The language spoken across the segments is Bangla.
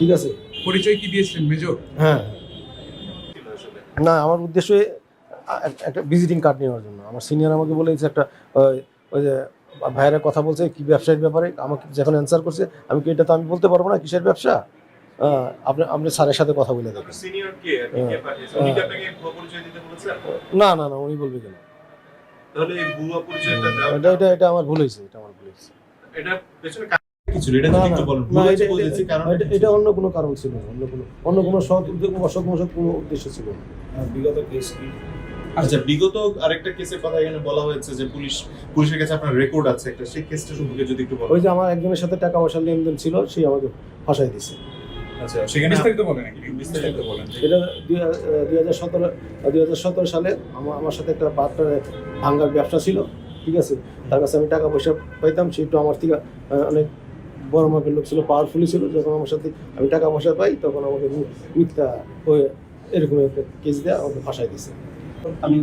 ঠিক আছে। পরিচয় কি দিয়েছিলেন মেজর? হ্যাঁ, না আমার উদ্দেশ্য একটা ভিজিটিং কার্ড নেওয়ার জন্য। আমার সিনিয়র আমাকে বলেছে একটা ওই যে ভাইয়েরা কথা বলছে কি ব্যবসায়িক ব্যাপারে, আমাকে যখন অ্যান্সার করছে আমি কি এটা তো আমি বলতে পারবো না কিসের ব্যবসা। আপনি আপনি স্যারের সাথে কথা বলে দেখেন। না না না, উনি বলবে কেন? এটা আমার ভুল হয়েছে, এটা অন্য কোনো কারণ ছিল, অন্য কোনো সৎ উদ্যোগ অসৎ কোনো উদ্দেশ্য ছিল না। বিগত কেস কি? আচ্ছা, বিগত আরেকটা কেসের কথা এখানে বলা হয়েছে যে পুলিশের কাছে আপনার রেকর্ড আছে একটা, সেই কেসটা সম্পর্কে যদি একটু বলেন। ওই যে আমার একজনের সাথে টাকা পয়সা লেনদেন ছিল, সেই আমাকে ফাঁসাই দিছে। আচ্ছা, সেখানে বিস্তারিত বলেন, বিস্তারিত বলেন। এটা 2017 সালে আমার সাথে একটা বাট্টার ভাঙ্গার ব্যবসা ছিল, ঠিক আছে। তার কাছে আমি টাকা পয়সা পাইতাম, সে একটু আমার থেকে অনেক বড় মাপের লোক ছিল, পাওয়ারফুলি ছিল। যখন আমার সাথে আমি টাকা পয়সা পাই তখন আমাকে মিথ্যা হয়ে এরকম একটা কেস দেওয়া আমাকে ফাঁসাই দিছে। আমি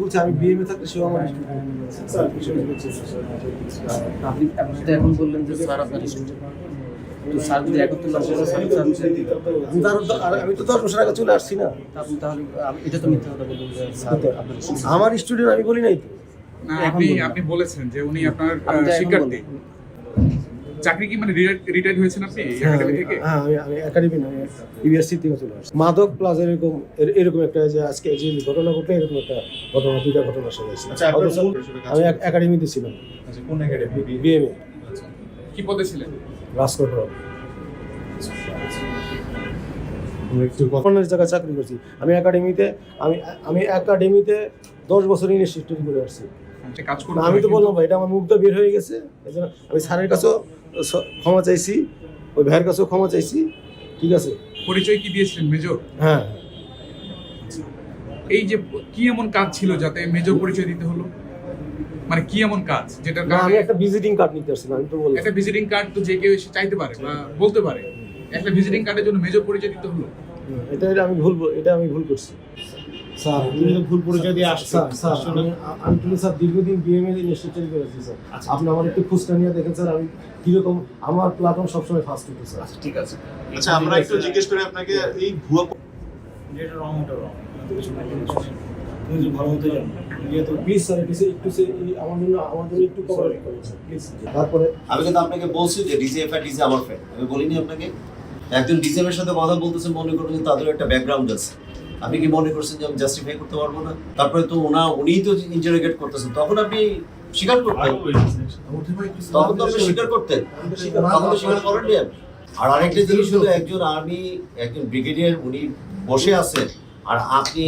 বলছি আমি বিএমএ থাকতে সেও আমার আপনি এখন বললেন যে স্যার আপনার স্টুডেন্ট, তো স্যার যদি একত্র আমি তো 10 বছর আগে চলে আসছি না। আপনি তাহলে এটা তো মিথ্যা কথা বললেন যে স্যার আপনার আমার স্টুডেন্ট আমি বলি নাই তো। না, আপনি বলেছেন যে উনি আপনার শিক্ষার্থী। চাকরি কি মানে রিটায়ার্ড হয়েছেন আপনি একাডেমি থেকে? হ্যাঁ, আমি একাডেমি না, ইউনিভার্সিটি থেকে চলে আসছি। মাদক প্লাস এরকম একটা যে আজকে যে ঘটনা ঘটে, এরকম একটা ঘটনা, দুইটা ঘটনা সাজাইছি। আচ্ছা, আমি একাডেমিতে ছিলাম। আচ্ছা, কোন একাডেমি? বিএমএ। আচ্ছা, কি পদে ছিলেন? রাজকোট জায়গায় চাকরি করছি। আমি একাডেমিতে 10 বছর ইংলিশ স্টাডি করে আসছি। কাজ করতে আমি তো বললাম ভাই, এটা আমার মুখটা বের হয়ে গেছে, এজন্য আমি স্যারের কাছেও ক্ষমা চাইছি, ওই ভাইয়ের কাছেও ক্ষমা চাইছি, ঠিক আছে। পরিচয় কি দিয়েছিলেন মেজর? হ্যাঁ, এই যে কি এমন কাজ ছিল যাতে মেজর পরিচয় দিতে হলো? মানে কি এমন কাজ যেটার আমি কারণে? একটা ভিজিটিং কার্ড নিতে আসছিলাম, আমি তো বললাম। একটা ভিজিটিং কার্ড তো যে কেউ এসে চাইতে পারে বা বলতে পারে, একটা ভিজিটিং কার্ডের জন্য মেজর পরিচয় দিতে হলো? এটা আমি ভুল করছি স্যার। তুমি তো ভুল পরিচয় দিয়ে আসছো। স্যার আমি কিন্তু স্যার দীর্ঘদিন বিএমএ ইনস্টিটিউটে করেছি স্যার। আপনি আমার একটু খোঁজটা নিয়ে দেখেন স্যার, আমি কিরকম, আমার প্ল্যাটফর্ম সবসময় ফার্স্ট হতো স্যার। ঠিক আছে। আচ্ছা, আমরা একটু জিজ্ঞেস করি আপনাকে, এই ভুয়া যেটা রং ওটা রং, কিছু তুমি যদি ভালো মতো জানো তো প্লিজ স্যার একটু আমার জন্য একটু কোঅপারেট করুন স্যার প্লিজ। তারপরে আমি কিন্তু আপনাকে বলছি যে ডিজিএফ আর ডিজি আমার ফ্রেন্ড, আমি বলিনি আপনাকে? একজন ডিজিএফ এর সাথে কথা বলতেছেন, মনে করুন যে তাদের একটা ব্যাকগ্রাউন্ড আছে, আপনি কি মনে করছেন যে আমি জাস্টিফাই করতে পারবো না? তারপরে তো উনিই তো ইন্টারোগেট করতেছেন, তখন আপনি স্বীকার করতেন, তখন তো আপনি স্বীকার করতেন, তখন তো স্বীকার করেননি আপনি। আর আরেকটা জিনিস হলো, একজন ব্রিগেডিয়ার উনি বসে আছেন, আর আপনি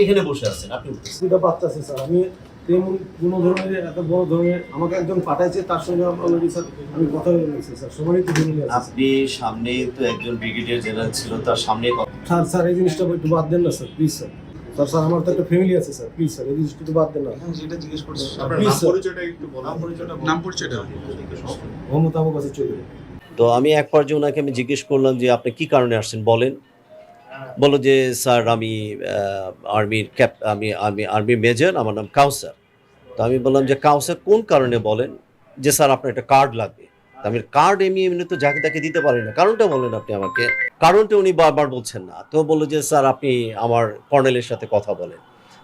এখানে বসে আছেন, আপনি দুটো বাচ্চা আছে স্যার। আমি তেমন কোনো ধরনের এত বড় ধরনের আমাকে একজন পাঠাইছে, তার সঙ্গে অলরেডি স্যার আমি কথা বলেছি স্যার, সবারই তো ফ্যামিলি আছে। আপনি সামনে তো একজন ব্রিগেডিয়ার জেনারেল ছিল, তার সামনে স্যার এই জিনিসটা একটু বাদ দেন না স্যার, প্লিজ স্যার। স্যার আমার তো একটা ফ্যামিলি আছে স্যার, প্লিজ স্যার এই জিনিসটা একটু বাদ দেন না। যেটা জিজ্ঞেস করছি, আপনার Please, নাম sir. পরিচয়টা একটু বলুন। নাম পরিচয়টা মোহাম্মদ আবু কাছে চৌধুরী। তো আমি এক পর্যায়ে ওনাকে আমি জিজ্ঞেস করলাম যে আপনি কি কারণে আসছেন বলেন। বললো যে স্যার আমি আর্মির মেজর, আমার নাম কাউসার। তো আমি বললাম যে কাউসার কোন কারণে বলেন, যে স্যার আপনার একটা কার্ড লাগবে। আমি কার্ড এমনি তো যাকে তাকে দিতে পারি না, কারণটা বলেন আপনি আমাকে। কারণটা উনি বারবার বলছেন না, তো বললো যে স্যার আপনি আমার কর্নেলের সাথে কথা বলেন।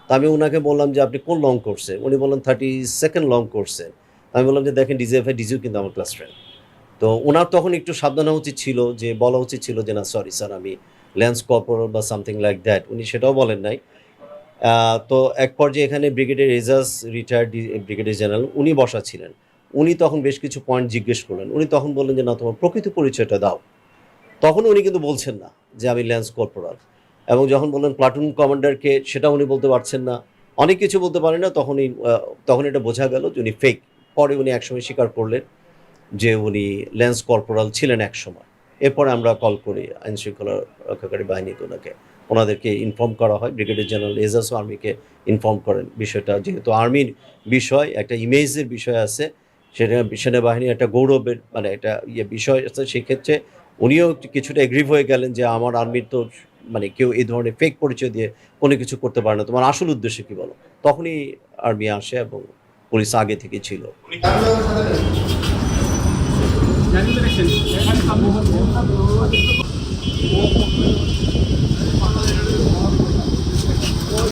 তো আমি ওনাকে বললাম যে আপনি কোন লং কোর্সে? উনি বললেন 32nd লং কোর্সে। আমি বললাম যে দেখেন ডিজিও কিন্তু আমার ক্লাস ফ্রেন্ড। তো ওনার তখন একটু সাবধান হওয়া উচিত ছিল, যে বলা উচিত ছিল যে না সরি স্যার আমি ল্যান্স কর্পোরাল বা সামথিং লাইক দ্যাট। উনি সেটাও বলেন নাই। তো এক পর্যায়ে এখানে brigadier Ejaz retired brigadier general উনি বসা ছিলেন। উনি তখন বেশ কিছু পয়েন্ট জিজ্ঞেস করলেন। উনি তখন বললেন যে না তোমার প্রকৃত পরিচয়টা দাও। তখন উনি কিন্তু বলছেন না যে আমি ল্যান্স কর্পোরাল। এবং যখন বললেন প্লাটুন কমান্ডারকে, সেটা উনি বলতে পারছেন না, অনেক কিছু বলতে পারেন না। তখন এটা বোঝা গেল যে উনি ফেক। পরে উনি একসময় স্বীকার করলেন যে উনি ল্যান্স কর্পোরাল ছিলেন এক সময়। এরপরে আমরা কল করি আইন শৃঙ্খলা রক্ষাকারী বাহিনীকে, ওনাদেরকে ইনফর্ম করা হয়। ব্রিগেডিয়ার জেনারেল এজাজও আর্মিকে ইনফর্ম করেন বিষয়টা, যেহেতু আর্মির বিষয়, একটা ইমেজের বিষয় আছে, সেটা সেনাবাহিনীর একটা গৌরবের মানে একটা বিষয় আছে। সেক্ষেত্রে উনিও কিছুটা এগ্রিভ হয়ে গেলেন যে আমার আর্মির তো মানে কেউ এই ধরনের ফেক পরিচয় দিয়ে কোনো কিছু করতে পারে না, তোমার আসল উদ্দেশ্য কী বলো। তখনই আর্মি আসে এবং পুলিশ আগে থেকে ছিল। General election.